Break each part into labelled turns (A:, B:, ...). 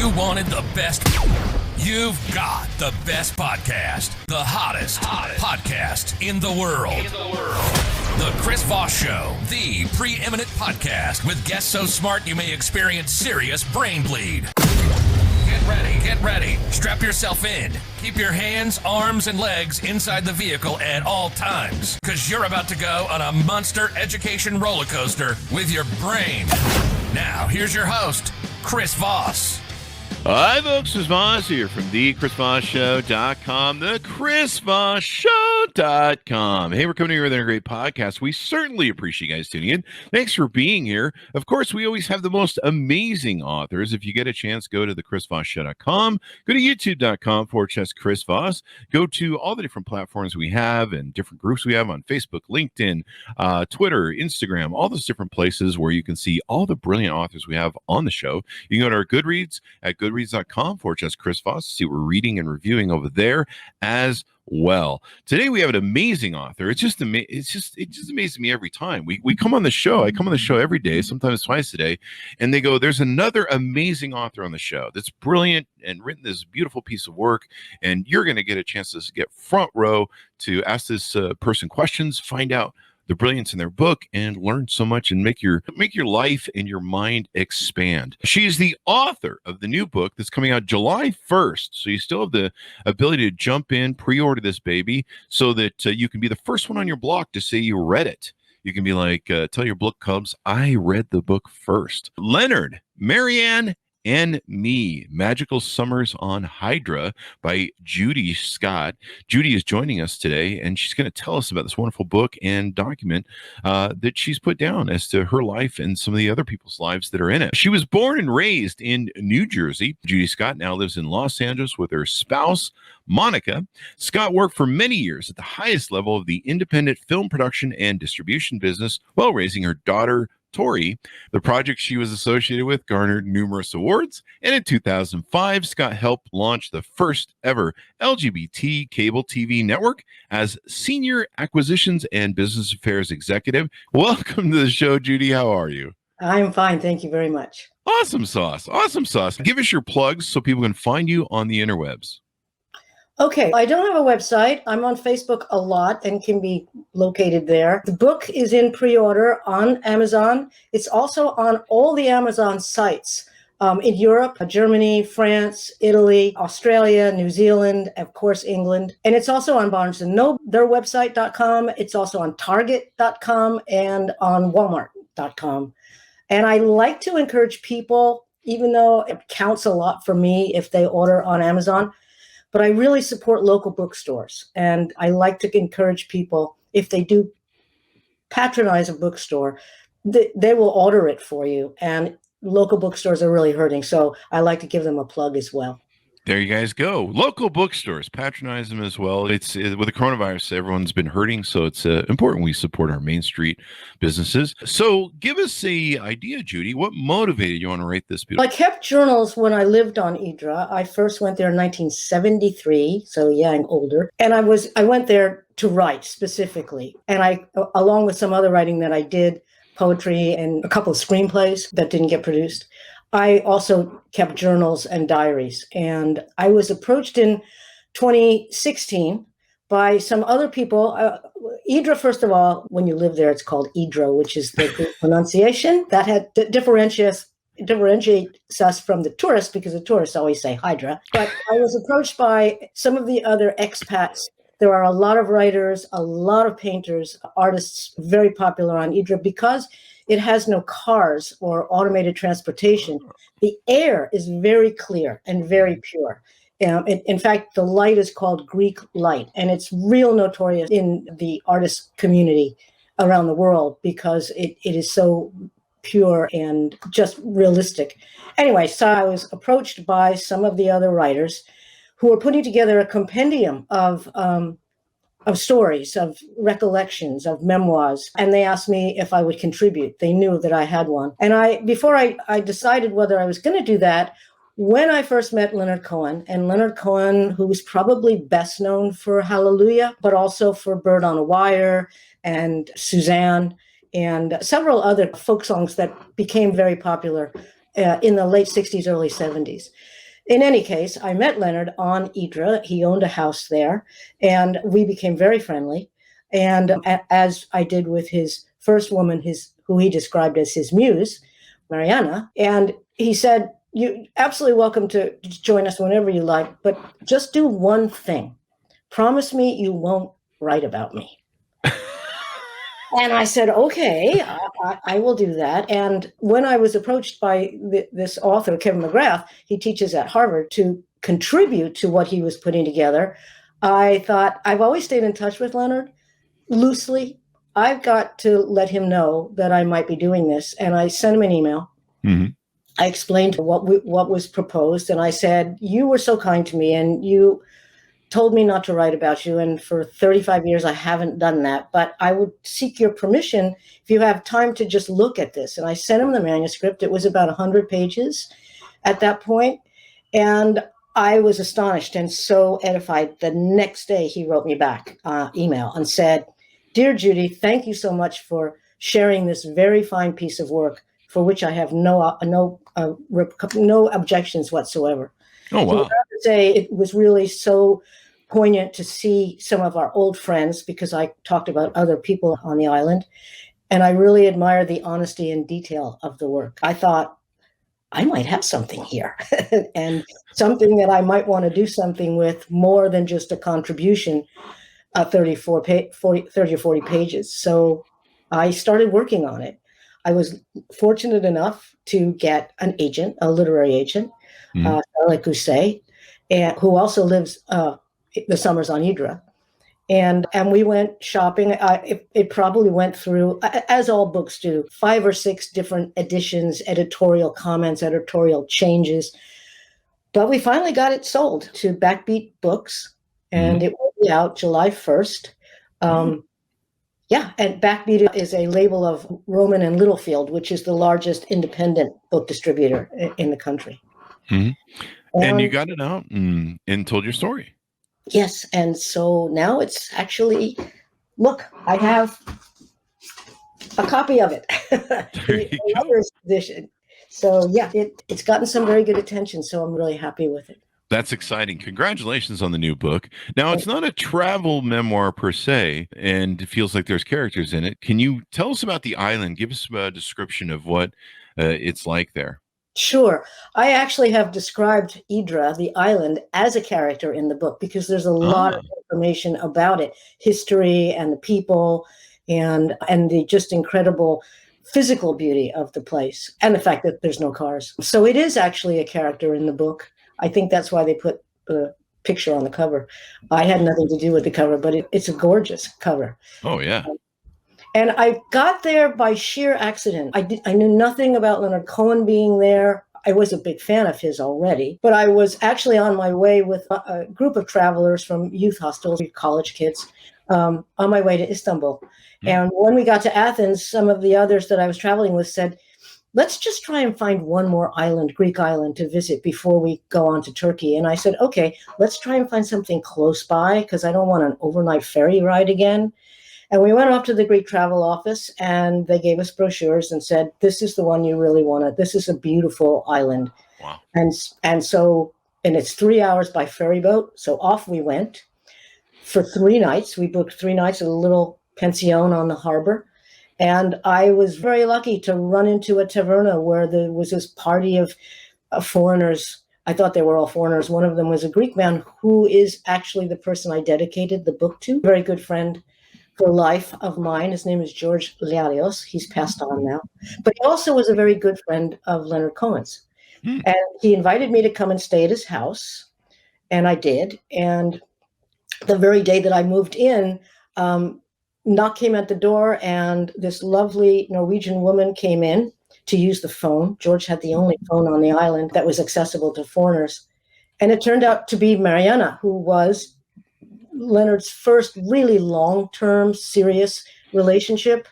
A: You wanted the best. You've got the best podcast. The hottest podcast in the world. The Chris Voss Show, the preeminent podcast with guests so smart you may experience serious brain bleed. Get ready. Strap yourself in. Keep your hands, arms, and legs inside the vehicle at all times, because you're about to go on a monster education roller coaster with your brain. Now, here's your host, Chris Voss.
B: Hi, folks. Chris Voss here from the ChrisVossShow.com, the ChrisVossShow.com. Hey, we're coming here with a great podcast. We certainly appreciate you guys tuning in. Thanks for being here. Of course, we always have the most amazing authors. If you get a chance, go to the ChrisVossShow.com. Go to YouTube.com/Chris Voss. Go to all the different platforms we have and different groups we have on Facebook, LinkedIn, Twitter, Instagram, all those different places where you can see all the brilliant authors we have on the show. You can go to our Goodreads at goodreads.com/Chris Voss. See what we're reading and reviewing over there as well. Today we have an amazing author. It just amazes me every time. We come on the show. I come on the show every day, sometimes twice a day, and they go, there's another amazing author on the show that's brilliant and written this beautiful piece of work, and you're going to get a chance to get front row to ask this person questions, find out the brilliance in their book, and learn so much and make your life and your mind expand. She is the author of the new book that's coming out July 1st. So you still have the ability to jump in, pre-order this baby so that you can be the first one on your blog to say you read it. You can be like, tell your book clubs, I read the book first. Leonard, Marianne, and Me, Magical Summers on Hydra by Judy Scott. Judy is joining us today, and she's going to tell us about this wonderful book and document that she's put down as to her life and some of the other people's lives that are in it. She was born and raised in New Jersey. Judy Scott now lives in Los Angeles with her spouse, Monica. Scott worked for many years at the highest level of the independent film production and distribution business while raising her daughter, Tori. The project she was associated with garnered numerous awards, and in 2005, Scott helped launch the first ever LGBT cable TV network as Senior Acquisitions and Business Affairs Executive. Welcome to the show, Judy. How are you?
C: I'm fine. Thank you very much.
B: Awesome sauce. Awesome sauce. Give us your plugs so people can find you on the interwebs.
C: Okay, I don't have a website. I'm on Facebook a lot and can be located there. The book is in pre-order on Amazon. It's also on all the Amazon sites in Europe, Germany, France, Italy, Australia, New Zealand, of course, England. And it's also on Barnes & Noble, their website.com. It's also on Target.com and on Walmart.com. And I like to encourage people, even though it counts a lot for me if they order on Amazon, but I really support local bookstores, and I like to encourage people, if they do patronize a bookstore, they will order it for you, and local bookstores are really hurting, so I like to give them a plug as well.
B: There you guys go. Local bookstores, patronize them as well. With the coronavirus, everyone's been hurting, so it's important we support our Main Street businesses. So give us an idea, Judy. What motivated you to write this book?
C: I kept journals when I lived on Hydra. I first went there in 1973, so yeah, I'm older. And I went there to write specifically. And I, along with some other writing that I did, poetry and a couple of screenplays that didn't get produced, I also kept journals and diaries. And I was approached in 2016 by some other people. Hydra, first of all, when you live there, it's called Hydra, which is the pronunciation that differentiates us from the tourists, because the tourists always say Hydra. But I was approached by some of the other expats. There are a lot of writers, a lot of painters, artists, very popular on Hydra because it has no cars or automated transportation. The air is very clear and very pure. In fact, the light is called Greek light, and it's real notorious in the artist community around the world because it is so pure and just realistic. Anyway, so I was approached by some of the other writers who were putting together a compendium of stories, of recollections, of memoirs. And they asked me if I would contribute. They knew that I had one. And before I decided whether I was going to do that, when I first met Leonard Cohen, and Leonard Cohen, who was probably best known for Hallelujah, but also for Bird on a Wire and Suzanne and several other folk songs that became very popular in the late 60s, early 70s. In any case, I met Leonard on Hydra. He owned a house there, and we became very friendly. And as I did with his first woman, who he described as his muse, Mariana, and he said, "You're absolutely welcome to join us whenever you like, but just do one thing. Promise me you won't write about me." And I said, "Okay, I will do that." And when I was approached by this author, Kevin McGrath, he teaches at Harvard, to contribute to what he was putting together, I thought, I've always stayed in touch with Leonard loosely. I've got to let him know that I might be doing this. And I sent him an email. Mm-hmm. I explained what was proposed. And I said, "You were so kind to me, and you told me not to write about you. And for 35 years, I haven't done that. But I would seek your permission if you have time to just look at this." And I sent him the manuscript. It was about 100 pages at that point. And I was astonished and so edified. The next day, he wrote me back email and said, "Dear Judy, thank you so much for sharing this very fine piece of work, for which I have no objections whatsoever."
B: Oh, wow.
C: So I have to say, it was really so poignant to see some of our old friends, because I talked about other people on the island. And I really admire the honesty and detail of the work. I thought, I might have something here and something that I might want to do something with, more than just a contribution, 30 or 40 pages. So I started working on it. I was fortunate enough to get an agent, a literary agent, like Gousset, and who also lives the summers on Hydra. And we went shopping. It probably went through, as all books do, 5 or 6 different editions, editorial comments, editorial changes. But we finally got it sold to Backbeat Books, and it will be out July 1st. Yeah, and Backbeat is a label of Rowman and Littlefield, which is the largest independent book distributor in the country.
B: And you got it out and told your story.
C: Yes, and so now it's actually, look, I have a copy of it. The other edition. So yeah, it's gotten some very good attention, so I'm really happy with it.
B: That's exciting. Congratulations on the new book. Now, it's not a travel memoir per se, and it feels like there's characters in it. Can you tell us about the island? Give us a description of what it's like there.
C: Sure. I actually have described Hydra, the island, as a character in the book, because there's a lot of information about it, history and the people, and the just incredible physical beauty of the place, and the fact that there's no cars. So it is actually a character in the book. I think that's why they put the picture on the cover. I had nothing to do with the cover, but it's a gorgeous cover.
B: Oh, yeah.
C: And I got there by sheer accident. I knew nothing about Leonard Cohen being there. I was a big fan of his already, but I was actually on my way with a group of travelers from youth hostels, college kids, on my way to Istanbul. And when we got to Athens, some of the others that I was traveling with said, "Let's just try and find one more island, Greek island, to visit before we go on to Turkey." And I said, "Okay, let's try and find something close by, because I don't want an overnight ferry ride again." And we went off to the Greek travel office, and they gave us brochures and said, "This is the one you really want. This is a beautiful island."
B: Wow.
C: And so it's 3 hours by ferry boat. So off we went for 3 nights. We booked 3 nights at a little pension on the harbor. And I was very lucky to run into a taverna where there was this party of foreigners. I thought they were all foreigners. One of them was a Greek man who is actually the person I dedicated the book to. Very good friend for life of mine. His name is George Leonards. He's passed on now. But he also was a very good friend of Leonard Cohen's. And he invited me to come and stay at his house. And I did. And the very day that I moved in, knock came at the door, and this lovely Norwegian woman came in to use the phone. George had the only phone on the island that was accessible to foreigners. And it turned out to be Mariana, who was Leonard's first really long-term, serious relationship.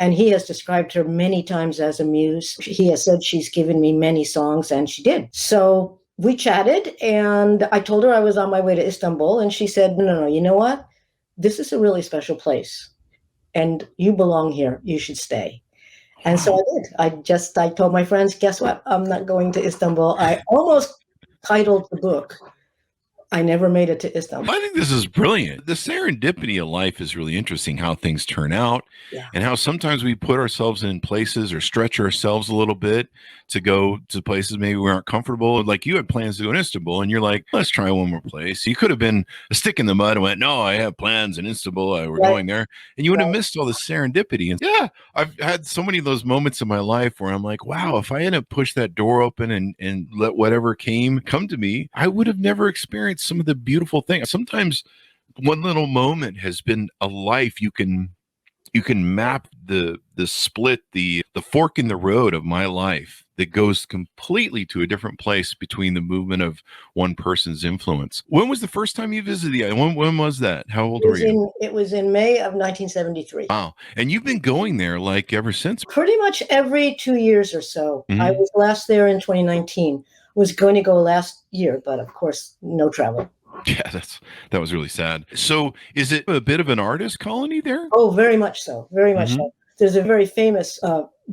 C: And he has described her many times as a muse. He has said she's given me many songs, and she did. So we chatted, and I told her I was on my way to Istanbul. And she said, no, you know what? This is a really special place, and you belong here. You should stay. And so I did. I told my friends, guess what? I'm not going to Istanbul. I almost titled the book, I Never Made It to Istanbul.
B: I think this is brilliant. The serendipity of life is really interesting, how things turn out, and how sometimes we put ourselves in places or stretch ourselves a little bit to go to places maybe we aren't comfortable. Like you had plans to go in Istanbul, and you're like, let's try one more place. You could have been a stick in the mud and went, no, I have plans in Istanbul. We're going there. And you would have missed all the serendipity. And yeah, I've had so many of those moments in my life where I'm like, wow, if I hadn't pushed that door open and let whatever come to me, I would have never experienced some of the beautiful things. Sometimes one little moment has been a life. You can map the split, the fork in the road of my life that goes completely to a different place between the movement of one person's influence. When was the first time you visited the island? When was that? How old were you?
C: It was in May of 1973.
B: Wow. And you've been going there like ever since?
C: Pretty much every 2 years or so. I was last there in 2019. Was going to go last year, but of course, no travel.
B: Yeah, that was really sad. So is it a bit of an artist colony there?
C: Oh, very much so. Very much so. There's a very famous,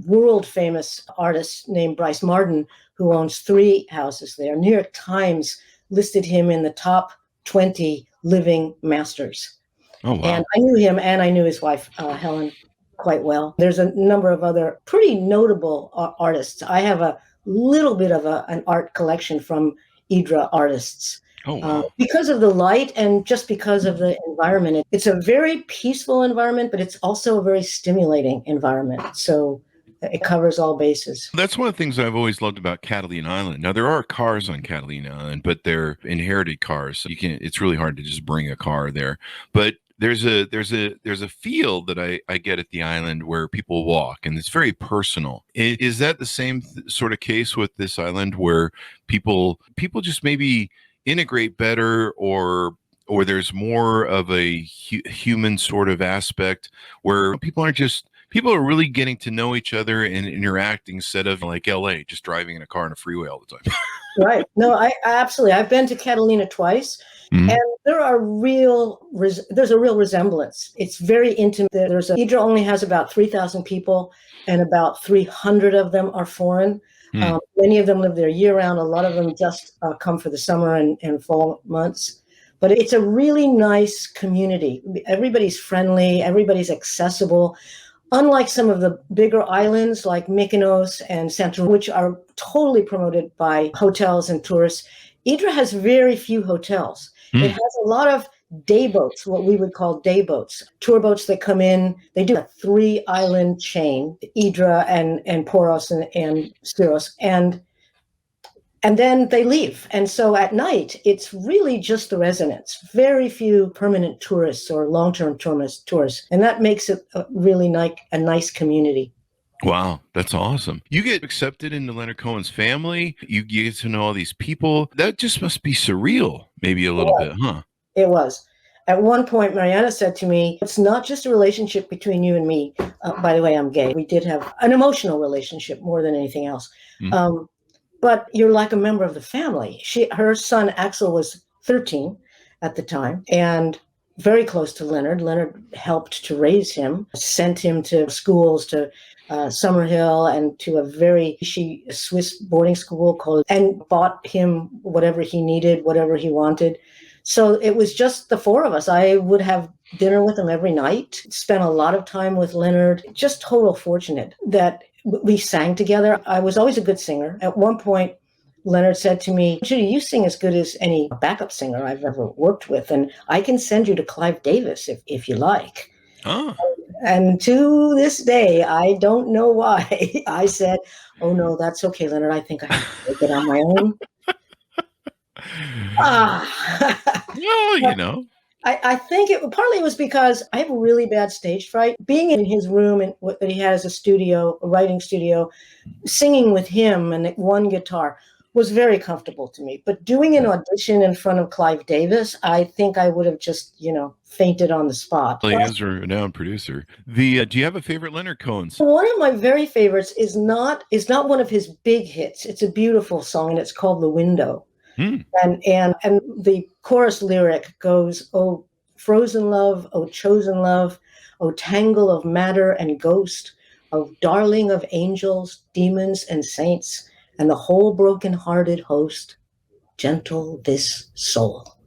C: world famous artist named Bryce Marden who owns 3 houses there. New York Times listed him in the top 20 living masters.
B: Oh, wow.
C: And I knew him and I knew his wife, Helen, quite well. There's a number of other pretty notable artists. I have a little bit of an art collection from Hydra artists.
B: Oh, wow.
C: Because of the light and just because of the environment. It's a very peaceful environment, but it's also a very stimulating environment. So it covers all bases.
B: That's one of the things I've always loved about Catalina Island. Now, there are cars on Catalina Island, but they're inherited cars. So it's really hard to just bring a car there. But there's a feel that I get at the island where people walk, and it's very personal. Is that the same sort of case with this island where people just maybe integrate better, or there's more of a human sort of aspect where people are really getting to know each other and interacting instead of like LA, just driving in a car on a freeway all the time?
C: Right. No, I absolutely. I've been to Catalina twice. And there's a real resemblance. It's very intimate. Hydra only has about 3,000 people, and about 300 of them are foreign. Many of them live there year round. A lot of them just come for the summer and fall months. But it's a really nice community. Everybody's friendly. Everybody's accessible. Unlike some of the bigger islands like Mykonos and Santorini, which are totally promoted by hotels and tourists, Hydra has very few hotels. It has a lot of day boats, what we would call day boats, tour boats that come in. They do a 3-island chain, Hydra and Poros and Spiros, and then they leave. And so at night, it's really just the residents, very few permanent tourists or long-term tourists. And that makes it really a nice community.
B: Wow, that's awesome. You get accepted into Leonard Cohen's family. You get to know all these people. That just must be surreal, maybe a little bit, huh?
C: It was. At one point, Mariana said to me, it's not just a relationship between you and me. By the way, I'm gay. We did have an emotional relationship more than anything else. But you're like a member of the family. Her son, Axel, was 13 at the time and very close to Leonard. Leonard helped to raise him, sent him to schools, to Summerhill and to a very Swiss boarding school and bought him whatever he needed, whatever he wanted. So it was just the 4 of us. I would have dinner with him every night, spent a lot of time with Leonard. Just total fortunate that we sang together. I was always a good singer. At one point, Leonard said to me, Judy, you sing as good as any backup singer I've ever worked with, and I can send you to Clive Davis if you like.
B: Oh.
C: And to this day, I don't know why. I said, oh, no, that's okay, Leonard. I think I can make it on my own.
B: Well, you know.
C: I think partly it was because I have a really bad stage fright. Being in his room and what he has a writing studio, singing with him and one guitar was very comfortable to me. But doing an audition in front of Clive Davis, I think I would have just, fainted on the spot.
B: Well, he is a renowned producer. Do you have a favorite Leonard Cohen song?
C: One of my very favorites is not one of his big hits. It's a beautiful song, and it's called The Window. And the chorus lyric goes, oh, frozen love, oh, chosen love, oh, tangle of matter and ghost, oh, darling of angels, demons, and saints, and the whole broken-hearted host. gentle this soul.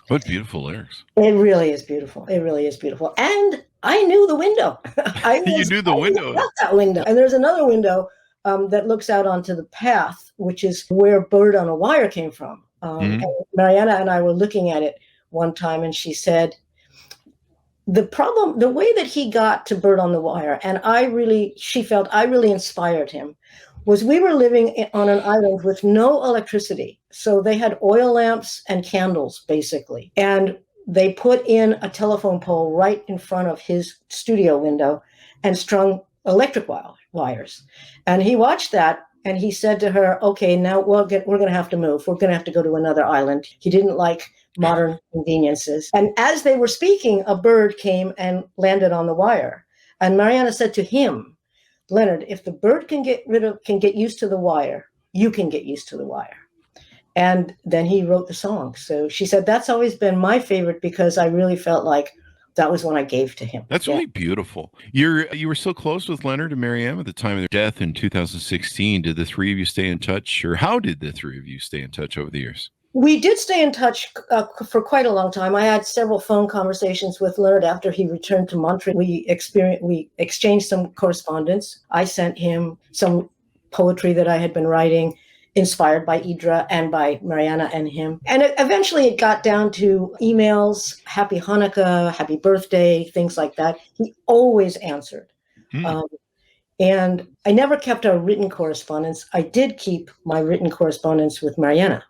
B: What beautiful lyrics.
C: It really is beautiful. It really is beautiful. And I knew the window.
B: You knew the window.
C: Got that window. And there's another window that looks out onto the path, which is where Bird on a Wire came from. And Mariana and I were looking at it one time, and she said, the way that he got to Bird on the Wire, and she felt I really inspired him, was we were living on an island with no electricity. So they had oil lamps and candles, basically. And they put in a telephone pole right in front of his studio window and strung electric wires. And he watched that, and he said to her, okay, now we're going to have to move. We're going to have to go to another island. He didn't like modern conveniences. And as they were speaking, a bird came and landed on the wire. And Mariana said to him, Leonard, if the bird can get used to the wire, you can get used to the wire. And then he wrote the song. So she said, that's always been my favorite because I really felt like that was one I gave to him.
B: That's really beautiful. You were so close with Leonard and Marianne at the time of their death in 2016. Did the three of you stay in touch, or how did the three of you stay in touch over the years?
C: We did stay in touch for quite a long time. I had several phone conversations with Leonard after he returned to Montreal. We exchanged some correspondence. I sent him some poetry that I had been writing, inspired by Hydra and by Mariana and him. And eventually it got down to emails, happy Hanukkah, happy birthday, things like that. He always answered. And I never kept our written correspondence. I did keep my written correspondence with Mariana.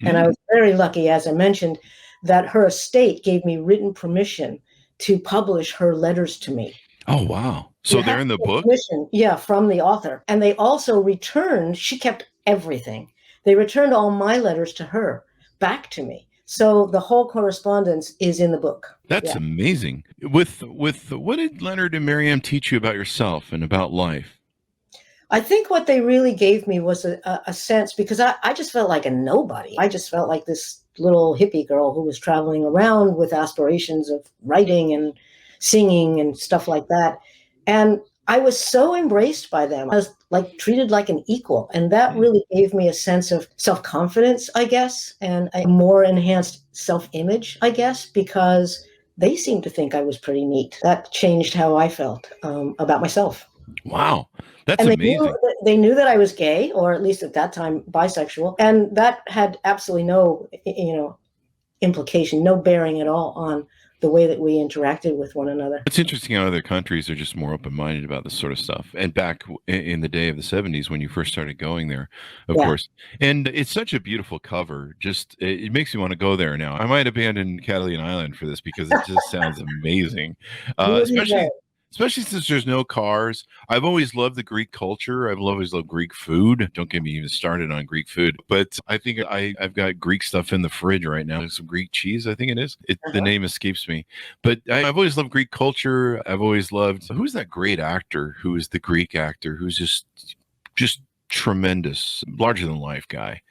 C: And I was very lucky, as I mentioned, that her estate gave me written permission to publish her letters to me.
B: Oh, wow. So they're in the book?
C: Yeah, from the author. And they also returned, she kept everything. They returned all my letters to her, back to me. So the whole correspondence is in the book.
B: That's amazing. With what did Leonard and Marianne teach you about yourself and about life?
C: I think what they really gave me was a sense, because I just felt like a nobody. I just felt like this little hippie girl who was traveling around with aspirations of writing and singing and stuff like that. And I was so embraced by them. I was like treated like an equal. And that really gave me a sense of self-confidence, I guess, and a more enhanced self-image, I guess, because they seemed to think I was pretty neat. That changed how I felt about myself.
B: Wow. That's
C: and
B: amazing.
C: They knew that I was gay, or at least at that time, bisexual. And that had absolutely no, implication, no bearing at all on the way that we interacted with one another.
B: It's interesting how other countries are just more open-minded about this sort of stuff. And back in the day of the 70s, when you first started going there, of course. And it's such a beautiful cover. Just, it makes me want to go there now. I might abandon Catalina Island for this because it just sounds amazing. Especially since there's no cars. I've always loved the Greek culture. I've always loved Greek food. Don't get me even started on Greek food. But I think I've got Greek stuff in the fridge right now. Some Greek cheese, I think it is. The name escapes me. But I've always loved Greek culture. I've always loved, who's that great actor who is the Greek actor who's just tremendous, larger than life guy.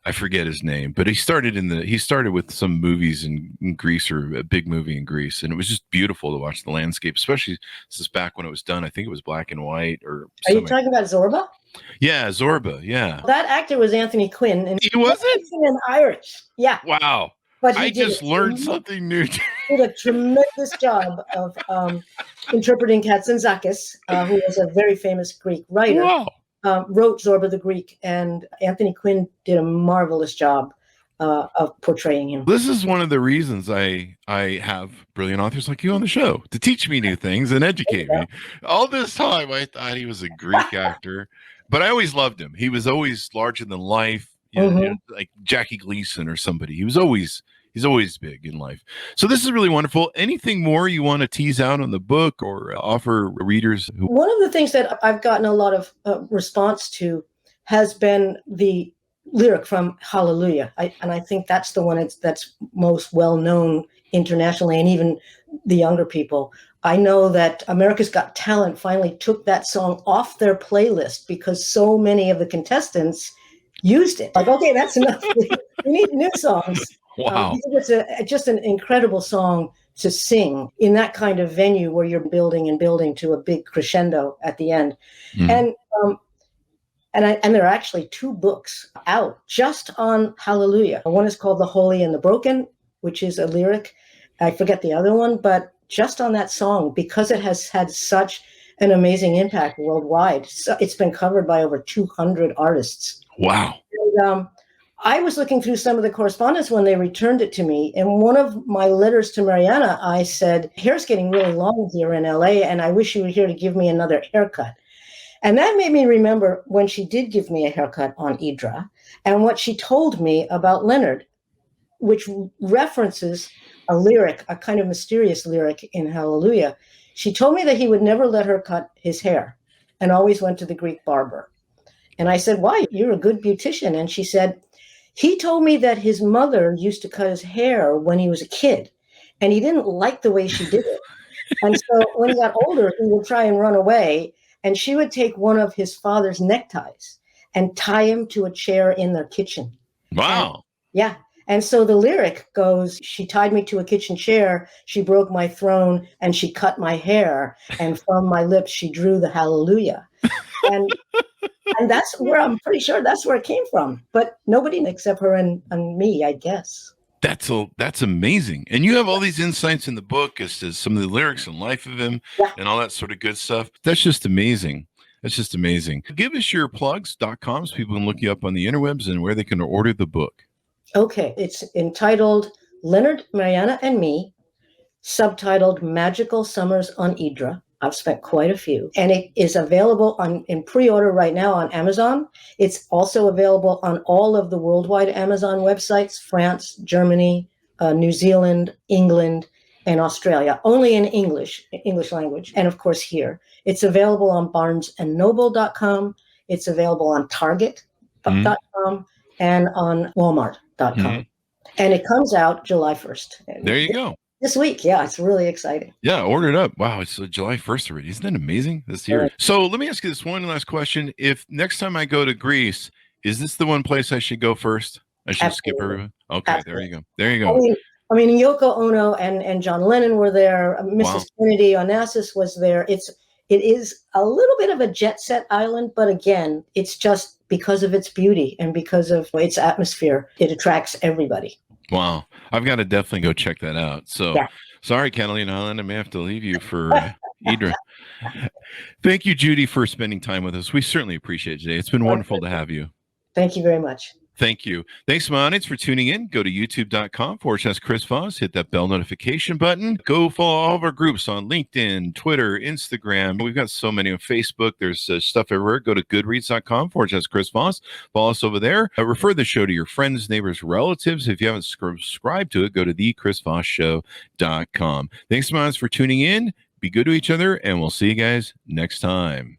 B: I forget his name, but he started with some movies in Greece, or a big movie in Greece, and it was just beautiful to watch the landscape, especially since back when it was done. I think it was black and white. Or
C: are you talking about Zorba?
B: Yeah, Zorba. Yeah,
C: that actor was Anthony Quinn, and
B: he wasn't
C: in Irish. Yeah.
B: Wow. But I just learned something new.
C: Did a tremendous job of interpreting Katsantzakis, who was a very famous Greek writer.
B: Wow.
C: Wrote Zorba the Greek, and Anthony Quinn did a marvelous job of portraying him.
B: This is one of the reasons I have brilliant authors like you on the show, to teach me new things and educate me. All this time, I thought he was a Greek actor, but I always loved him. He was always larger than life, like Jackie Gleason or somebody. He's always big in life. So this is really wonderful. Anything more you want to tease out on the book or offer readers?
C: One of the things that I've gotten a lot of response to has been the lyric from Hallelujah. And I think that's the one that's most well known internationally, and even the younger people. I know that America's Got Talent finally took that song off their playlist because so many of the contestants used it. Like, okay, that's enough. We need new songs.
B: Wow.
C: It's just an incredible song to sing in that kind of venue where you're building and building to a big crescendo at the end. And And there are actually 2 books out just on Hallelujah. One is called The Holy and the Broken, which is a lyric. I forget the other one, but just on that song, because it has had such an amazing impact worldwide. So it's been covered by over 200 artists.
B: Wow.
C: And, I was looking through some of the correspondence when they returned it to me. In one of my letters to Mariana, I said, hair's getting really long here in LA, and I wish you were here to give me another haircut. And that made me remember when she did give me a haircut on Hydra and what she told me about Leonard, which references a lyric, a kind of mysterious lyric in Hallelujah. She told me that he would never let her cut his hair and always went to the Greek barber. And I said, why? You're a good beautician. And she said, he told me that his mother used to cut his hair when he was a kid, and he didn't like the way she did it. And so when he got older, he would try and run away, and she would take one of his father's neckties and tie him to a chair in their kitchen.
B: Wow.
C: And, yeah. And so the lyric goes, she tied me to a kitchen chair, she broke my throne, and she cut my hair, and from my lips she drew the hallelujah. And that's where I'm pretty sure that's where it came from. But nobody except her and me, I guess.
B: That's amazing. And you have all these insights in the book as to some of the lyrics and life of him and all that sort of good stuff. That's just amazing. That's just amazing. Give us your plugs.com so people can look you up on the interwebs and where they can order the book. Okay.
C: It's entitled Leonard, Marianne and Me, subtitled Magical Summers on Hydra. I've spent quite a few, and it is available in pre-order right now on Amazon. It's also available on all of the worldwide Amazon websites, France, Germany, New Zealand, England, and Australia, only in English language. And of course here, it's available on barnesandnoble.com. It's available on target.com and on walmart.com. And it comes out July 1st.
B: There you go.
C: This week. Yeah, it's really exciting.
B: Yeah, order it up. Wow, it's July 1st already. Isn't that amazing? This year. Right. So let me ask you this one last question. If next time I go to Greece, is this the one place I should go first? I should skip everyone? Okay, absolutely. There you go. There you go.
C: I mean Yoko Ono and John Lennon were there. Mrs. Kennedy Onassis was there. It is a little bit of a jet set island, but again, it's just because of its beauty and because of its atmosphere, it attracts everybody.
B: Wow. I've got to definitely go check that out. So sorry, Catalina Holland, I may have to leave you for Hydra. Thank you, Judy, for spending time with us. We certainly appreciate it today. It's been wonderful to have you.
C: Thank you very much.
B: Thank you. Thanks, my audience, for tuning in. Go to youtube.com/Chris Voss. Hit that bell notification button. Go follow all of our groups on LinkedIn, Twitter, Instagram. We've got so many on Facebook. There's stuff everywhere. Go to goodreads.com/Chris Voss. Follow us over there. Refer the show to your friends, neighbors, relatives. If you haven't subscribed to it, go to thechrisvossshow.com. Thanks, my audience, for tuning in. Be good to each other, and we'll see you guys next time.